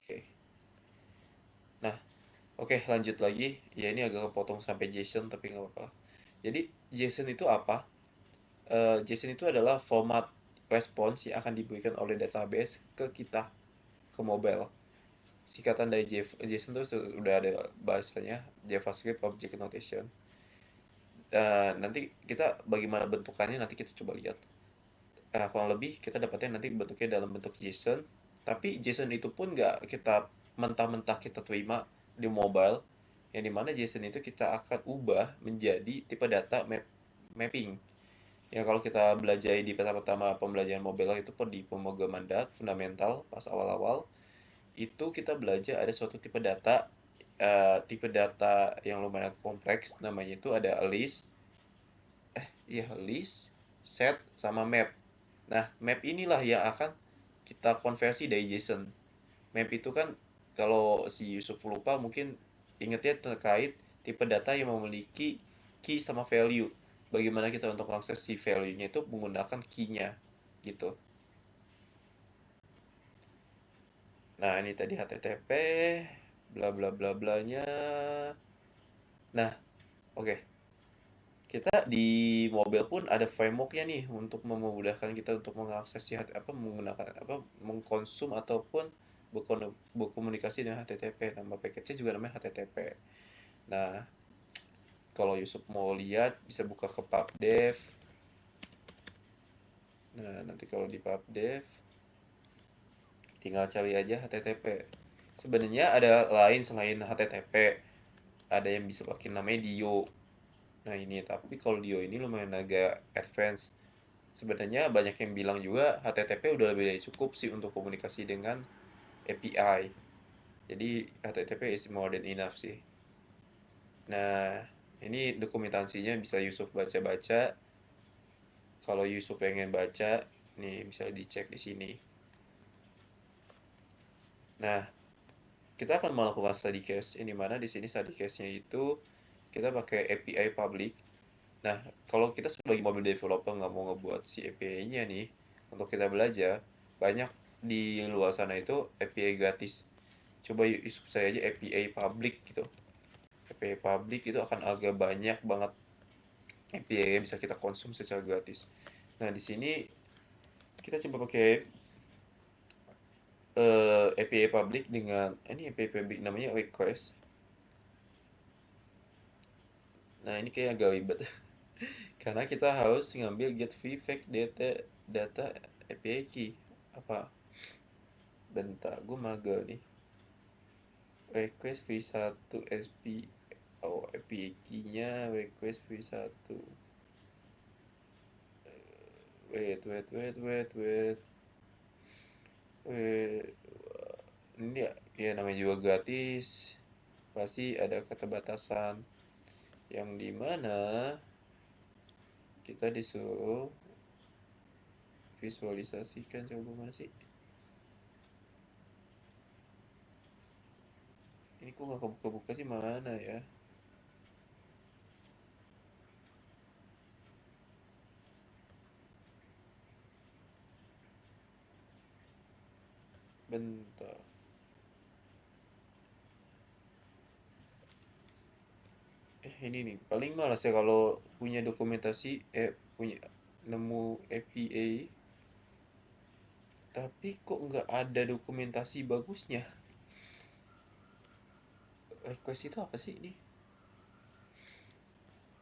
Oke. Nah, oke, lanjut lagi. Ya ini agak kepotong sampai JSON tapi nggak apa-apa. Jadi JSON itu apa? JSON itu adalah format response yang akan diberikan oleh database ke kita, ke mobile. Singkatan dari JSON itu sudah ada bahasanya, JavaScript Object Notation. Nanti kita bagaimana bentukannya nanti kita coba lihat. Kurang lebih kita dapatnya nanti bentuknya dalam bentuk JSON. Tapi JSON itu pun nggak kita mentah-mentah kita terima di mobile. Yang dimana JSON itu kita akan ubah menjadi tipe data mapping. Ya kalau kita belajar di pertama-tama pembelajaran mobile itu di pemrograman fundamental pas awal-awal itu kita belajar ada suatu tipe data yang lumayan kompleks, namanya itu ada list, set, sama map. Nah, map inilah yang akan kita konversi dari JSON. Map itu kan kalau si Yusuf lupa mungkin ingetnya terkait tipe data yang memiliki key sama value. Bagaimana kita untuk akses si value-nya itu menggunakan key-nya gitu. Nah, ini tadi HTTP, bla bla bla blanya. Nah, oke. Kita di mobile pun ada framework-nya nih untuk memudahkan kita untuk mengakses menggunakan mengkonsum ataupun berkomunikasi dengan HTTP. Nama package-nya juga namanya HTTP. Nah, kalau Yusuf mau lihat bisa buka ke pubdev. Nah, nanti kalau di pubdev tinggal cari aja HTTP. Sebenarnya ada lain selain HTTP. Ada yang bisa pakai namanya Dio. Nah, ini tapi kalau Dio ini lumayan agak advance. Sebenarnya banyak yang bilang juga HTTP udah lebih dari cukup sih untuk komunikasi dengan API. Jadi HTTP is more than enough sih. Nah, ini dokumentasinya bisa Yusuf baca-baca. Kalau Yusuf pengen baca, nih bisa dicek di sini. Nah, kita akan melakukan study case. Ini mana di sini study case-nya itu kita pakai API public. Nah, kalau kita sebagai mobile developer nggak mau ngebuat si API-nya nih, untuk kita belajar, banyak di luar sana itu API gratis. Coba Yusuf saya aja API public gitu. API public itu akan agak banyak banget API yang bisa kita konsum secara gratis. Nah, di sini kita coba pakai API public dengan ini API public namanya request. Nah, ini kayak agak ribet karena kita harus ngambil get free fake data API key. Apa? Bentar, gue mager nih. Request v1 SP. Oh, API key-nya request v1. Wait. Ini ya namanya juga gratis. Pasti ada keterbatasan yang dimana kita disuruh visualisasikan. Coba mana sih? Ini kok nggak kebuka-buka sih, mana ya? Bentar. Ini nih paling malas ya kalau punya dokumentasi punya nemu APA tapi kok nggak ada dokumentasi bagusnya. Request itu apa sih ini?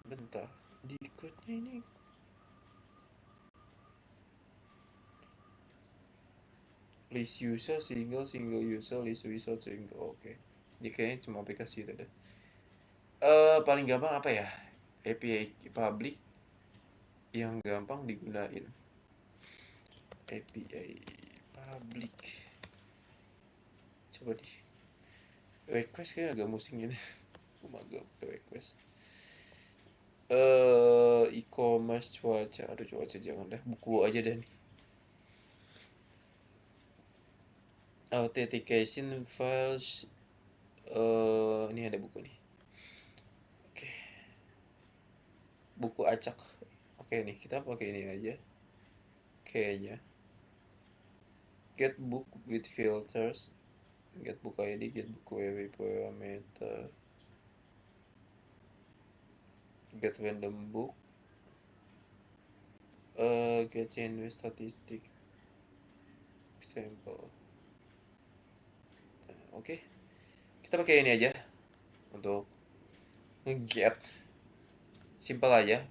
Bentar, di code-nya ini list user single user list user single. Oke. Ini kayaknya cuma aplikasi itu deh. Paling gampang apa ya? API public yang gampang digunain. API public. Coba di request kayak agak musing ini. Aku mager ke request. E-commerce cuaca. Aduh, cuaca jangan dah. Buku aja deh nih. Authentication files. Ini ada buku nih. Oke. Buku acak. Oke nih, kita pakai ini aja. Kayaknya. Get book with filters. get book ID, get book WW parameter, get random book, get chain statistic example. Oke, kita pakai ini aja untuk get, simple aja.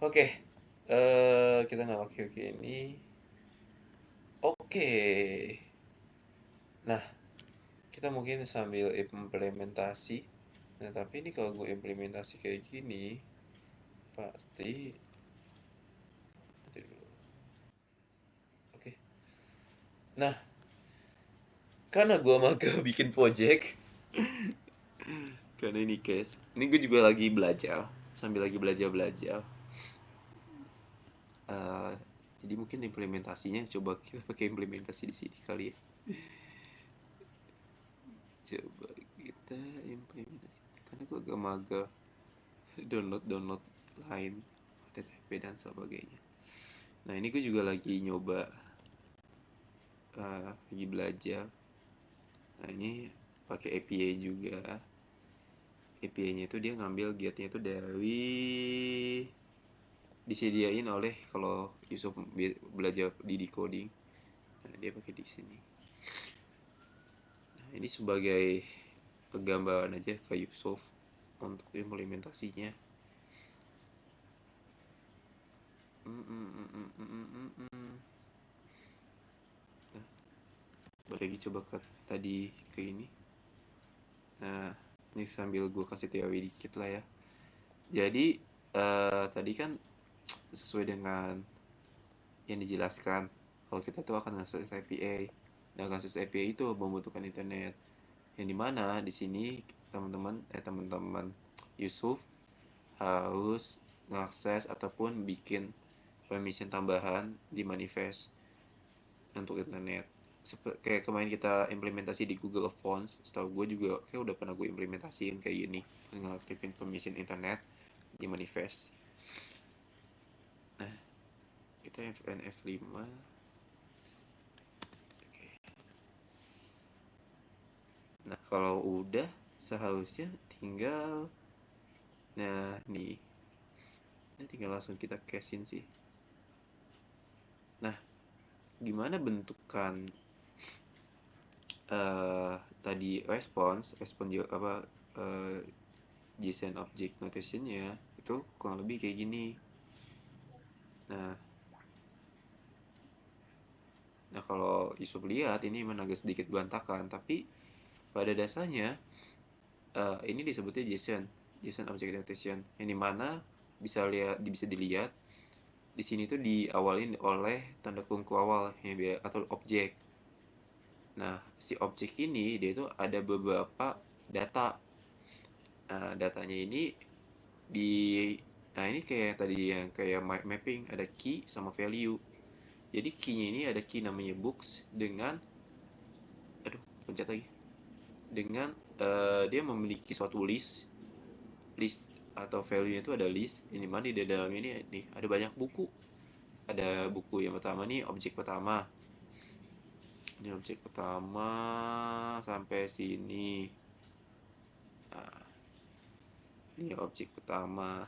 Oke, kita nggak pakai ini. Oke, nah kita mungkin sambil implementasi. Nah tapi ini kalau gue implementasi kayak gini pasti nanti dulu. Oke, nah karena gue mager bikin project karena ini guys, ini gue juga lagi belajar sambil lagi belajar jadi mungkin implementasinya coba kita pakai implementasi di sini kali ya. Coba kita implementasi karena gue agak mager download lain HTTP dan sebagainya. Nah ini gue juga lagi nyoba lagi belajar. Nah ini pakai API juga. API-nya itu dia ngambil get-nya itu dari disediain oleh kalau Yusuf belajar di decoding. Nah dia pakai di sini. Nah ini sebagai penggambaran aja ke Yusuf untuk implementasinya. Nah, balik lagi coba ke tadi ke ini. Nah, ini sambil gue kasih teori dikit lah ya. Jadi tadi kan sesuai dengan yang dijelaskan kalau kita tuh akan mengakses API. Dan akses API itu membutuhkan internet. Yang dimana di sini teman-teman Yusuf harus mengakses ataupun bikin permission tambahan di manifest untuk internet. Kayak kemarin kita implementasi di Google Fonts, setahu gue juga kayak udah pernah gue implementasiin kayak gini, ngaktifin permission internet di manifest. Nah, kita F5. Oke. Nah, kalau udah seharusnya tinggal nih. Nah, tinggal langsung kita cache-in sih. Nah, gimana bentukan tadi response JSON object notation-nya itu kurang lebih kayak gini. Nah kalau Yusuf lihat ini memang agak sedikit berantakan, tapi pada dasarnya ini disebutnya JSON object notation, yang dimana bisa dilihat di sini tuh diawalin oleh tanda kurung awal atau objek. Nah si objek ini dia itu ada beberapa data. Nah datanya ini ini kayak tadi yang kayak mapping, ada key sama value. Jadi key-nya ini ada key namanya books dengan pencet lagi. Dengan dia memiliki suatu list atau value-nya itu ada list. Ini mana di dalam ini nih ada banyak buku. Ada buku yang pertama nih, objek pertama. Ini objek pertama sampai sini. Nah, ini objek pertama.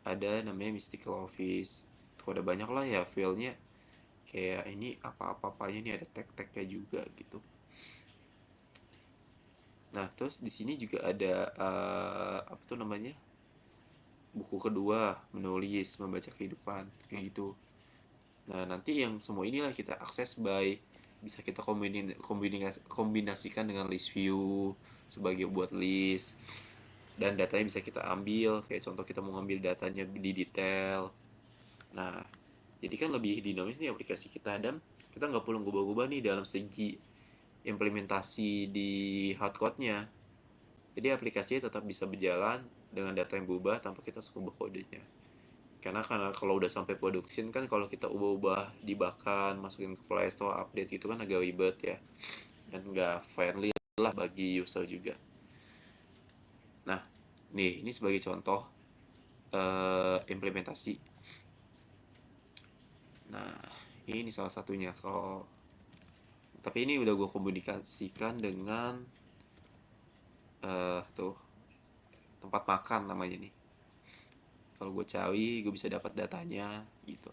Ada namanya Mystical Office. Tuh ada banyak lah ya file-nya. Kayak ini apa-apanya nih, ada tag-tagnya juga gitu. Nah, terus di sini juga ada apa tuh namanya? Buku kedua, menulis, membaca kehidupan, kayak gitu. Nah, nanti yang semua inilah kita akses by bisa kita kombinasikan dengan list view sebagai buat list, dan datanya bisa kita ambil, kayak contoh kita mau ngambil datanya di detail. Nah, jadi kan lebih dinamis nih aplikasi kita, dan kita nggak perlu ngubah-ubah nih dalam segi implementasi di hardcode-nya. Jadi aplikasinya tetap bisa berjalan dengan data yang berubah tanpa kita harus ubah kodenya. Karena kalau udah sampai production kan, kalau kita ubah-ubah, dibahkan, masukin ke Play Store, update gitu kan agak ribet ya. Dan nggak friendly lah bagi user juga. Nah, ini sebagai contoh implementasi. Nah, ini salah satunya. Kalau Tapi ini udah gue komunikasikan dengan tuh tempat makan namanya nih. Kalau gue cari, gue bisa dapat datanya gitu.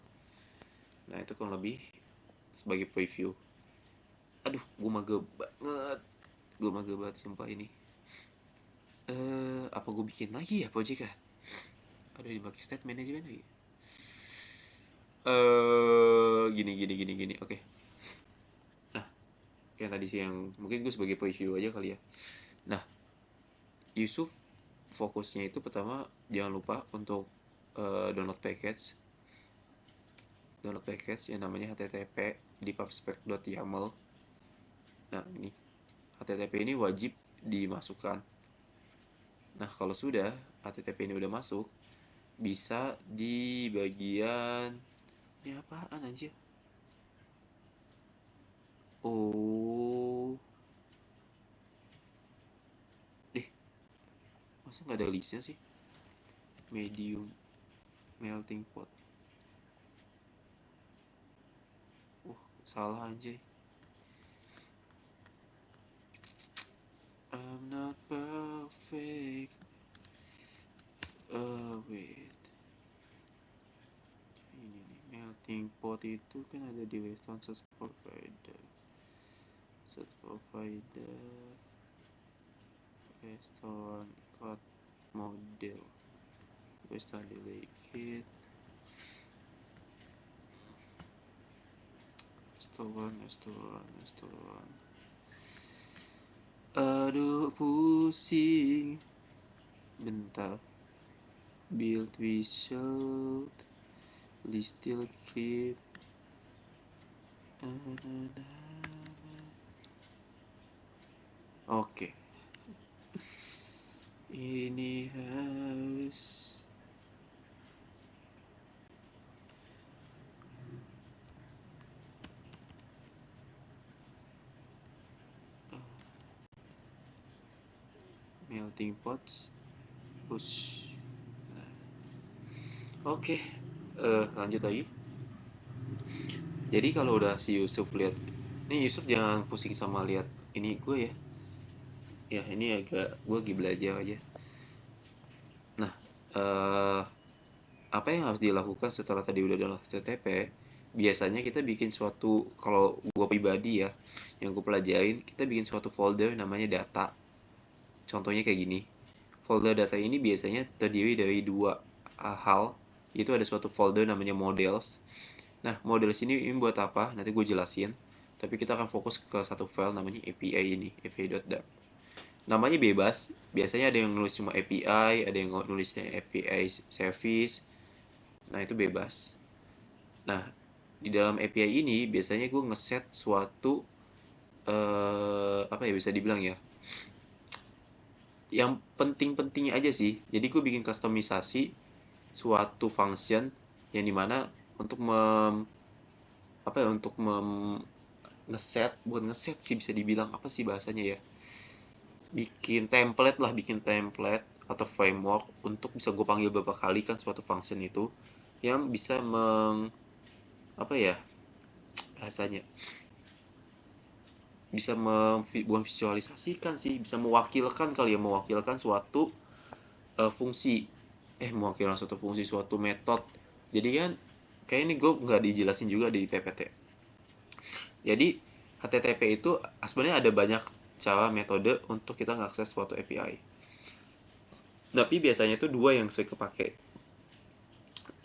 Nah itu kurang lebih sebagai preview. Aduh, gue mage banget sumpah ini. Apa gue bikin lagi ya project ya? Aduh, dipakai state management lagi. Gini. Oke. Nah, yang tadi sih yang mungkin gue sebagai preview aja kali ya. Nah, Yusuf fokusnya itu pertama jangan lupa untuk download package yang namanya http di pubspec.yaml. Nah, ini http ini wajib dimasukkan. Nah, kalau sudah http ini udah masuk, bisa di bagian ini apaan aja? Oh, masa nggak ada listnya sih? Medium melting pot. Salah aja. I'm not perfect. Wait. Ini nih, melting pot itu kan ada di Western Search Provider. Western Code Model. Western Delay Kit. Restoran. Aduh, pusing. Bentar. Build result. List still kit. Oke. Ini harus melting pots push. Nah. Oke. Lanjut lagi. Jadi kalau udah si Yusuf lihat, nih Yusuf jangan pusing sama lihat ini gue ya. Ya ini agak gue lagi belajar aja. Nah, apa yang harus dilakukan setelah tadi udah download HTTP? Biasanya kita bikin suatu, kalau gue pribadi ya, yang gue pelajarin, kita bikin suatu folder namanya data. Contohnya kayak gini. Folder data ini biasanya terdiri dari dua hal, yaitu ada suatu folder namanya models. Nah, models ini buat apa? Nanti gue jelasin. Tapi kita akan fokus ke satu file namanya API ini, api.dap. Namanya bebas, biasanya ada yang nulis cuma API, ada yang nulisnya API service. Nah, itu bebas. Nah, di dalam API ini biasanya gue ngeset suatu apa ya bisa dibilang ya, yang penting-pentingnya aja sih. Jadi gue bikin customisasi suatu function yang dimana untuk ngeset, bukan ngeset sih, bisa dibilang apa sih bahasanya ya, bikin template atau framework untuk bisa gue panggil beberapa kali kan suatu function itu, yang bisa apa ya bahasanya, bisa bukan visualisasikan sih, bisa mewakilkan kali ya, mewakilkan suatu fungsi, mewakilkan suatu fungsi, suatu metode. Jadi kan kayak ini gue nggak dijelasin juga di PPT. Jadi HTTP itu sebenarnya ada banyak cara metode untuk kita mengakses suatu API. Tapi biasanya itu dua yang sering kepake.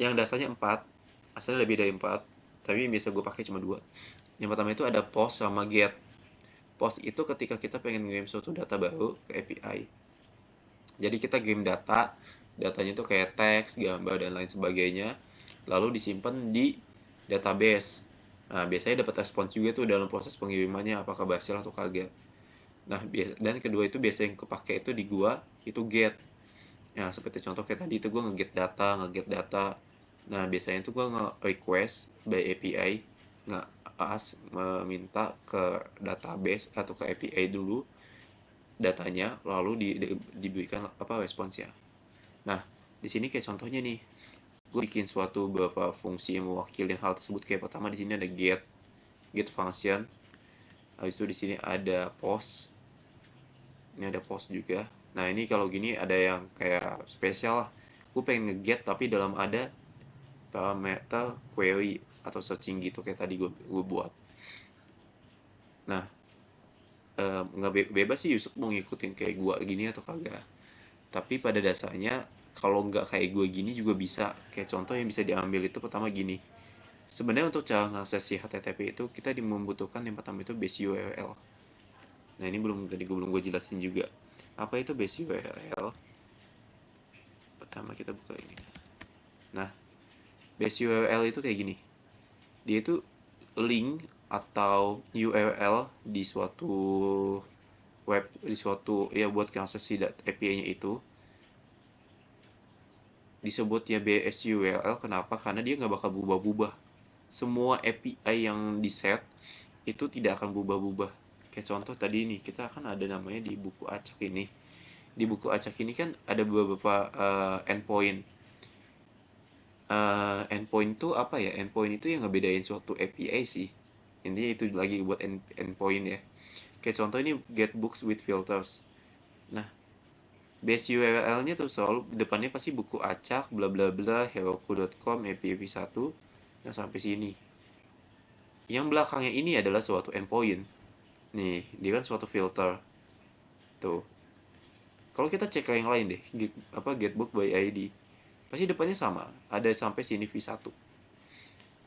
Yang dasarnya 4, asalnya lebih dari 4, tapi biasa gue pakai cuma 2. Yang pertama itu ada post sama get. Post itu ketika kita pengen ngirim suatu data baru ke API. Jadi kita kirim datanya itu kayak teks, gambar, dan lain sebagainya, lalu disimpan di database. Nah, biasanya dapat respons juga tuh dalam proses pengirimannya, apakah berhasil atau kagak. Nah, dan kedua itu biasa yang kepake itu di gua, itu get. Nah, seperti contoh kayak tadi itu gua nge-get data. Nah, biasanya itu gua nge-request by API, meminta ke database atau ke API dulu datanya, lalu diberikan responsnya. Nah, di sini kayak contohnya nih, gue bikin suatu beberapa fungsi yang mewakili hal tersebut. Kayak pertama di sini ada get function. Habis itu di sini ada post. Ini ada post juga. Nah, ini kalau gini ada yang kayak spesial lah. Gue pengen nge-get tapi dalam ada parameter query atau searching gitu kayak tadi gue buat. Nah, nggak bebas sih Yusuf mau ngikutin kayak gue gini atau kagak. Tapi pada dasarnya kalau nggak kayak gue gini juga bisa. Kayak contoh yang bisa diambil itu pertama gini. Sebenarnya untuk cara ngakses si HTTP itu kita membutuhkan yang pertama itu base URL. Nah, ini belum gue jelasin juga. Apa itu base URL? Pertama kita buka ini. Nah, base URL itu kayak gini. Dia itu link atau URL di suatu web, di suatu ya buat akses si API-nya itu disebutnya base URL. Kenapa? Karena dia nggak bakal berubah-ubah. Semua API yang di set itu tidak akan berubah-ubah. Kayak contoh tadi nih, kita akan ada namanya di buku acak ini. Di buku acak ini kan ada beberapa endpoint. Endpoint itu apa ya? Endpoint itu yang ngebedain suatu API sih. Intinya itu lagi buat endpoint ya. Kayak contoh ini get books with filters. Nah, base URL-nya tuh selalu depannya pasti buku acak, bla bla bla, heroku.com, API1, dan sampai sini. Yang belakangnya ini adalah suatu endpoint. Nih, dia kan suatu filter. Tuh. Kalau kita cek yang lain deh, getbook by ID. Pasti depannya sama, ada sampai sini v1.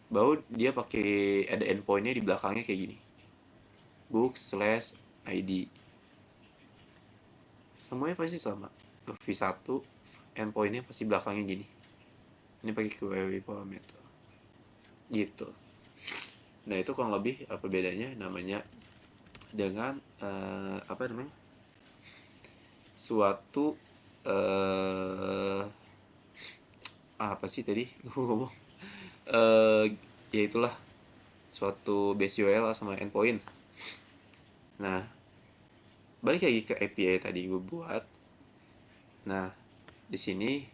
Baru dia pakai ada endpointnya di belakangnya kayak gini. book/id. Semuanya pasti sama. v1 endpointnya pasti belakangnya gini. Ini pakai query parameter. Gitu. Nah, itu kurang lebih apa bedanya namanya dengan apa namanya? Suatu apa sih tadi gue ngomong ya itulah suatu base URL sama endpoint. Nah, balik lagi ke API tadi gue buat. Nah, di sini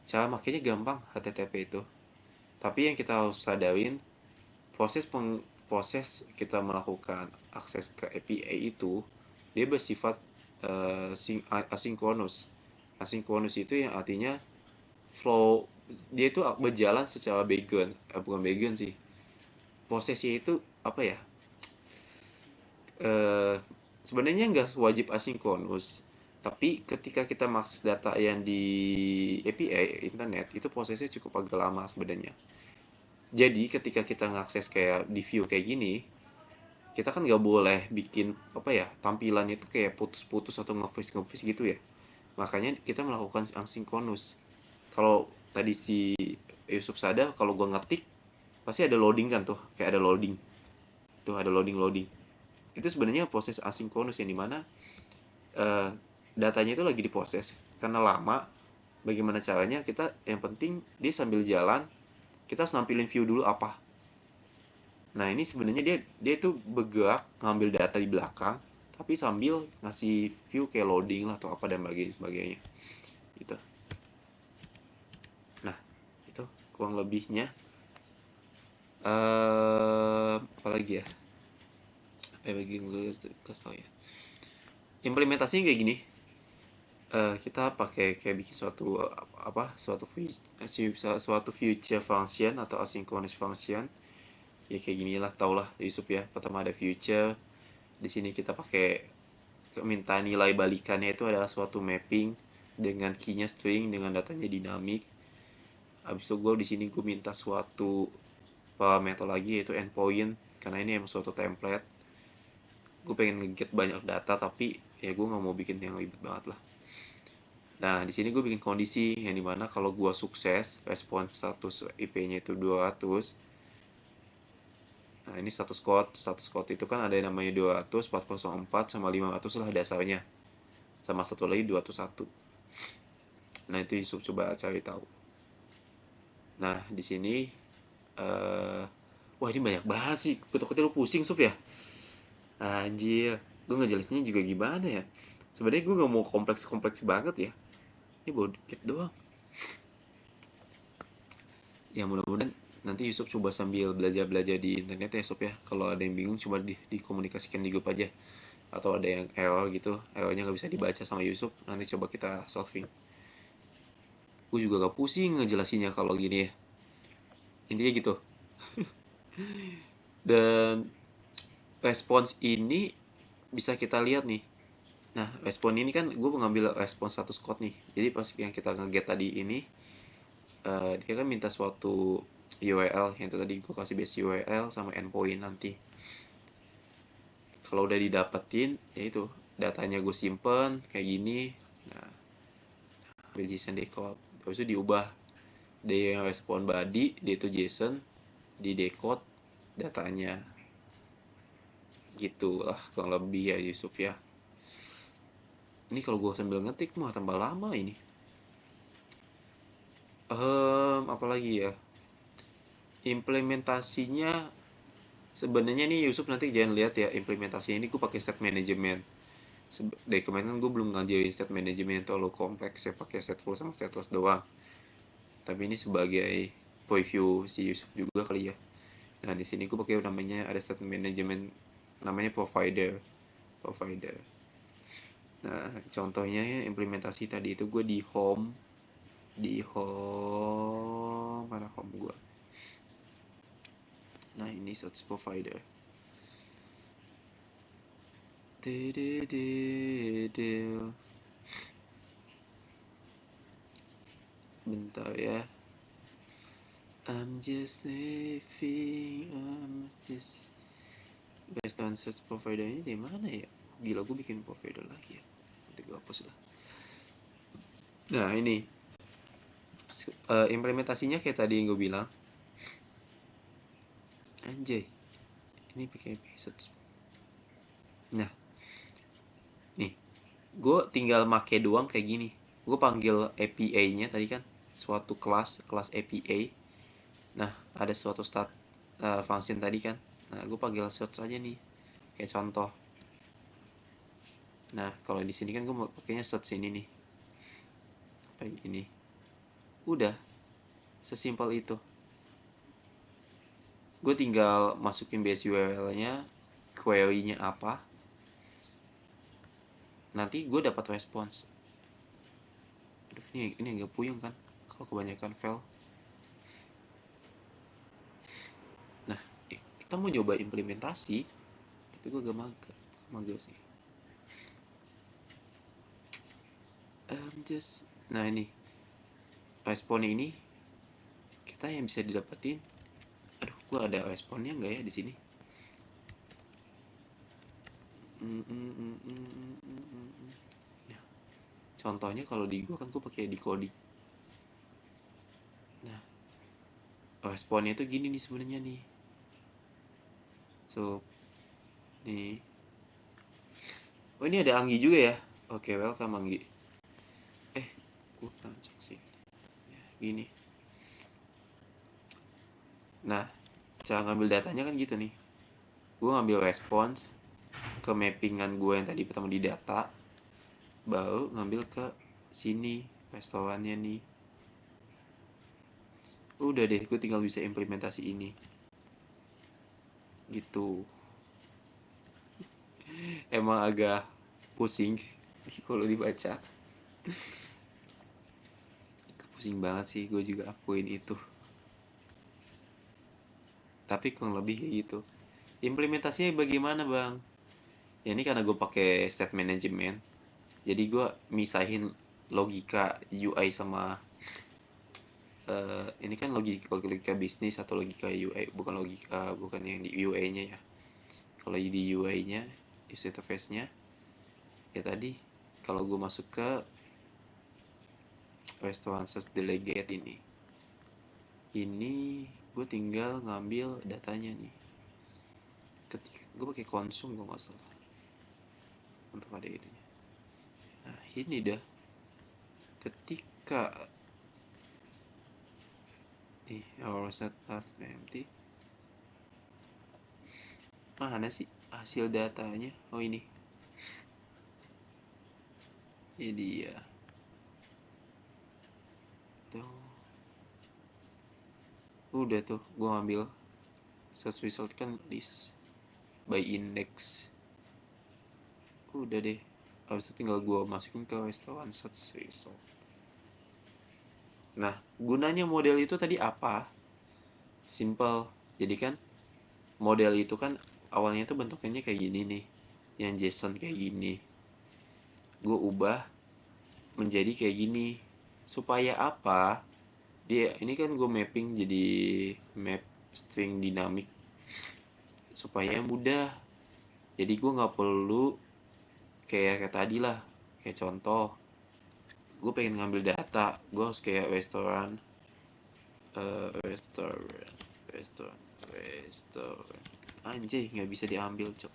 cara makanya gampang HTTP itu. Tapi yang kita harus sadarin proses kita melakukan akses ke API itu dia bersifat asinkronus. Asinkronus itu yang artinya flow dia itu berjalan secara background, bukan background sih. Prosesnya itu apa ya? Sebenarnya nggak wajib asinkronus, tapi ketika kita mengakses data yang di API internet itu prosesnya cukup agak lama sebenarnya. Jadi ketika kita ngakses kayak di view kayak gini, kita kan nggak boleh bikin apa ya tampilannya itu kayak putus-putus atau nge-freeze gitu ya. Makanya kita melakukan asinkronus. Kalau tadi si Yusuf sadar kalau gua ngetik pasti ada loading kan tuh, kayak ada loading. Tuh ada loading. Itu sebenarnya proses asinkronus yang dimana datanya itu lagi diproses. Karena lama, bagaimana caranya kita yang penting dia sambil jalan kita harus nampilin view dulu apa. Nah, ini sebenarnya dia itu bergerak ngambil data di belakang tapi sambil ngasih view kayak loading lah atau apa dan sebagainya gitu. Nah, itu kurang lebihnya. Apa lagi ya? Apa lagi gue kasih tau ya. Implementasinya kayak gini. Kita pakai kayak bikin suatu future function atau asynchronous function. Ya kayak gini lah, tau lah Yusuf ya. Pertama ada future. Di sini kita pakai minta nilai balikannya itu adalah suatu mapping dengan key-nya string dengan datanya dinamik. Habis itu di sini gue minta suatu parameter lagi yaitu endpoint karena ini emang suatu template. Gue pengen nge-get banyak data tapi ya gue nggak mau bikin yang ribet banget lah. Nah, di sini gue bikin kondisi yang dimana kalau gue sukses, respon status IP-nya itu 200. Nah, ini status code itu kan ada yang namanya 200, 404, sama 500 lah dasarnya. Sama satu lagi 201. Nah, itu Yusuf coba cari tahu. Nah, di sini wah ini banyak banget sih. Betul-betul lu pusing, Suf ya? Anjir, gue ngejelasinnya juga gimana ya? Sebenarnya gue gak mau kompleks-kompleks banget ya. Ini baru dikit doang. Ya mudah-mudahan nanti Yusuf coba sambil belajar di internet ya Sob ya. Kalau ada yang bingung coba dikomunikasikan di grup aja, atau ada yang error gitu, errornya nggak bisa dibaca sama Yusuf, nanti coba kita solving. Gue juga gak pusing ngejelasinnya kalau gini ya, intinya gitu. Dan respons ini bisa kita lihat nih. Nah, respon ini kan gue mengambil respon status code nih. Jadi pas yang kita nge-get tadi ini, dia kan minta suatu URL yang tadi gue kasih base URL sama endpoint nanti. Kalau udah didapetin, ya itu datanya gue simpen kayak gini. Nah, ambil JSON decode, terus itu diubah dia yang respon body, dia itu JSON, di decode datanya. Gitulah kurang lebih ya Yusuf ya. Ini kalau gue sambil ngetik mah tambah lama ini. Apalagi ya, implementasinya sebenarnya nih Yusuf, nanti jangan lihat ya implementasinya ini gue pakai state management. Dari kemarin kan gue belum ngajarin state management terlalu kompleks, saya pakai stateful sama stateless doang. Tapi ini sebagai preview si Yusuf juga kali ya. Nah di sini gue pakai namanya, ada state management namanya provider. Nah contohnya ya, implementasi tadi itu gue di home mana home gue. Nah ini search provider. Bentar ya. I'm just based on search provider ini di mana ya? Gila, gue bikin provider lagi ya. Nanti gue hapus lah. Nah ini implementasinya kayak tadi yang gue bilang. Anjay, ini pakai search. Nah, nih, gue tinggal make doang kayak gini. Gue panggil API-nya tadi kan, suatu kelas API. Nah, ada suatu function tadi kan. Nah, gue panggil search aja nih, kayak contoh. Nah, kalau di sini kan gue pakainya search ini nih, kayak ini. Udah, sesimpel itu. Gue tinggal masukin base URL-nya, query-nya apa, nanti gue dapat respons. Aduh, ini agak puyeng kan kalau kebanyakan file. Nah, kita mau coba implementasi, tapi gue gak mager sih. Nah ini respon ini kita yang bisa didapetin. Aduh, gue ada responnya nggak ya di sini? Nah, contohnya kalau di gue kan gue pakai decoding. Nah, responnya itu gini nih sebenarnya nih. So, nih. Oh, ini ada Anggi juga ya? Oke, welcome Anggi. Gue cek sih. Ya, gini. Nah, cara ngambil datanya kan gitu nih. Gue ngambil respons ke mappingan gue yang tadi pertama di data, baru ngambil ke sini restorannya nih. Udah deh, gue tinggal bisa implementasi ini gitu. Emang agak pusing kalau dibaca. Pusing banget sih, gue juga akuin itu. Tapi kurang lebih kayak gitu. Implementasinya bagaimana bang? Ya ini karena gue pakai state management, jadi gue misahin logika UI sama ini kan logika bisnis atau logika UI, bukan yang di UI-nya ya. Kalau di UI-nya, user interface-nya, ya tadi kalau gue masuk ke restaurant search delegate ini gue tinggal ngambil datanya nih. Gue pakai konsum gue nggak salah untuk ada itunya. Nah ini dah, ketika our set empty, mana sih hasil datanya? Oh ini dia tuh. Udah tuh gue ngambil search result kan list by index. Udah deh, habis itu tinggal gue masukin ke restoran search result. Nah, gunanya model itu tadi apa? Simple. Jadi kan model itu kan awalnya tuh bentuknya kayak gini nih, yang JSON kayak gini. Gue ubah menjadi kayak gini. Supaya apa? Dia ini kan gue mapping jadi map string dinamik supaya mudah. Jadi gue nggak perlu kayak tadi lah, kayak contoh gue pengen ngambil data, gue harus kayak restoran, restoran anjay nggak bisa diambil cok.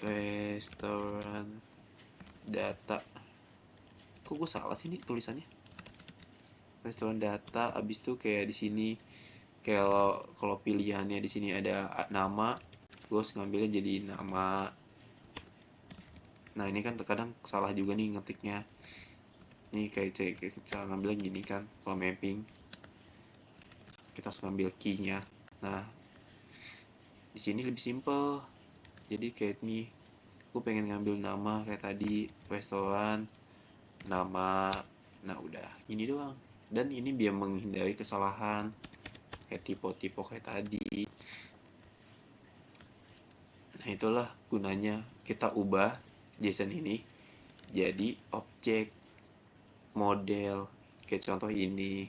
Restoran data, kok gue salah sih nih tulisannya. Restoran data, abis itu kayak di sini kalau pilihannya di sini ada nama, gue harus ngambilnya jadi nama. Nah ini kan terkadang salah juga nih ngetiknya. Ini kayak cara ngambilnya gini kan, kalau mapping kita harus ngambil key-nya. Nah di sini lebih simple. Jadi kayak nih, gue pengen ngambil nama kayak tadi, restoran, nama. Nah udah ini doang. Dan ini biar menghindari kesalahan kayak tipe-tipe kayak tadi. Nah itulah gunanya kita ubah JSON ini jadi objek model kayak contoh ini.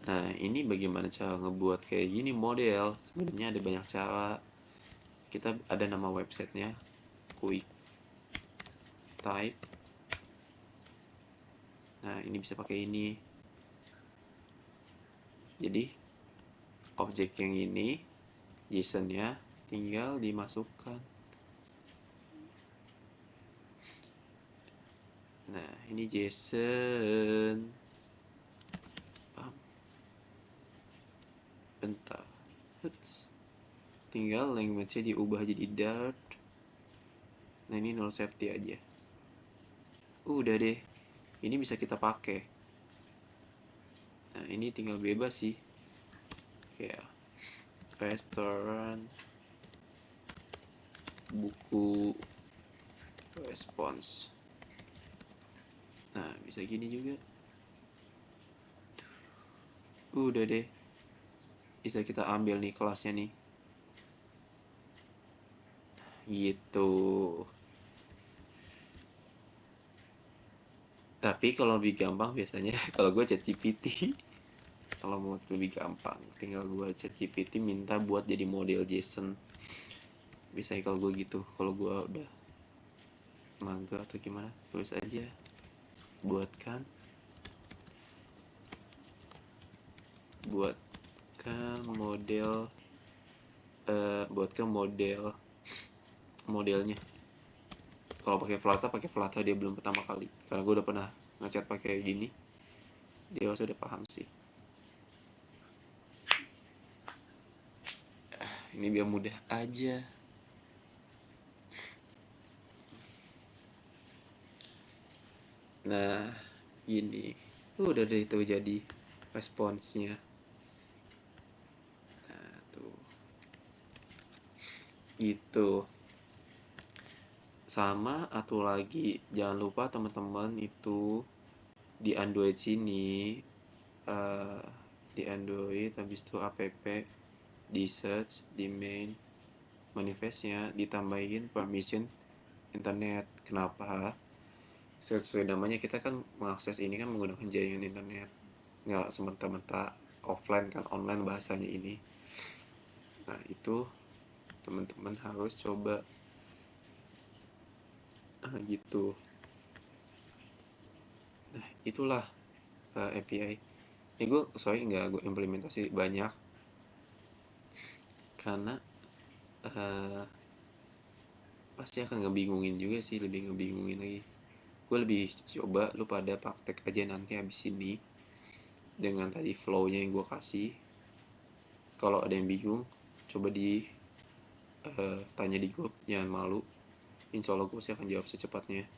Nah ini bagaimana cara ngebuat kayak gini model. Sebenarnya ada banyak cara. Kita ada nama websitenya, quick type. Nah ini bisa pakai ini. Jadi objek yang ini JSON-nya tinggal dimasukkan. Nah ini JSON. Bentar, tinggal language-nya diubah jadi Dart. Nah ini null safety aja. Udah deh, ini bisa kita pakai. Nah ini tinggal bebas sih, kayak restoran buku response. Nah bisa gini juga. Udah deh, bisa kita ambil nih kelasnya nih gitu. Tapi kalau lebih gampang biasanya kalau gue ChatGPT. Kalau mau lebih gampang tinggal gue ChatGPT minta buat jadi model JSON. Biasanya kalau gue gitu, kalau gue udah mager atau gimana, tulis aja buatkan modelnya. Kalau pakai Flutter dia belum pertama kali, karena gue udah pernah ngecat pakai gini, dia sudah paham sih. Ini biar mudah aja. Nah gini, udah deh itu jadi responsnya. Nah tuh gitu. Sama atau lagi, jangan lupa teman-teman itu di Android sini, di Android habis itu app di search di main manifestnya ditambahin permission internet. Kenapa? Sesuai namanya, kita kan mengakses ini kan menggunakan jaringan internet, nggak semata-mata offline kan, online bahasanya ini. Nah itu teman-teman harus coba gitu. Nah itulah API ini. Gue nggak gue implementasi banyak karena pasti akan ngebingungin juga sih, lebih ngebingungin lagi. Gue lebih coba lu pada praktek aja nanti habis ini dengan tadi flow-nya yang gue kasih. Kalau ada yang bingung, coba tanya di grup, jangan malu. Insya Allah gue pasti akan jawab secepatnya.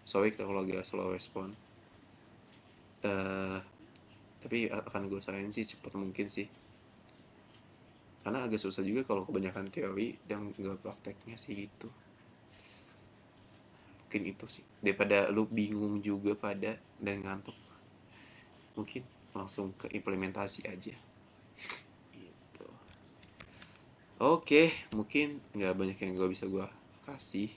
sorry kalau agak slow respon. Tapi akan gue usahain sih cepat mungkin sih, karena agak susah juga kalau kebanyakan teori dan nggak prakteknya sih gitu. Mungkin itu sih, daripada lu bingung juga pada dan ngantuk, mungkin langsung ke implementasi aja gitu. Oke, mungkin nggak banyak yang gue bisa kasih.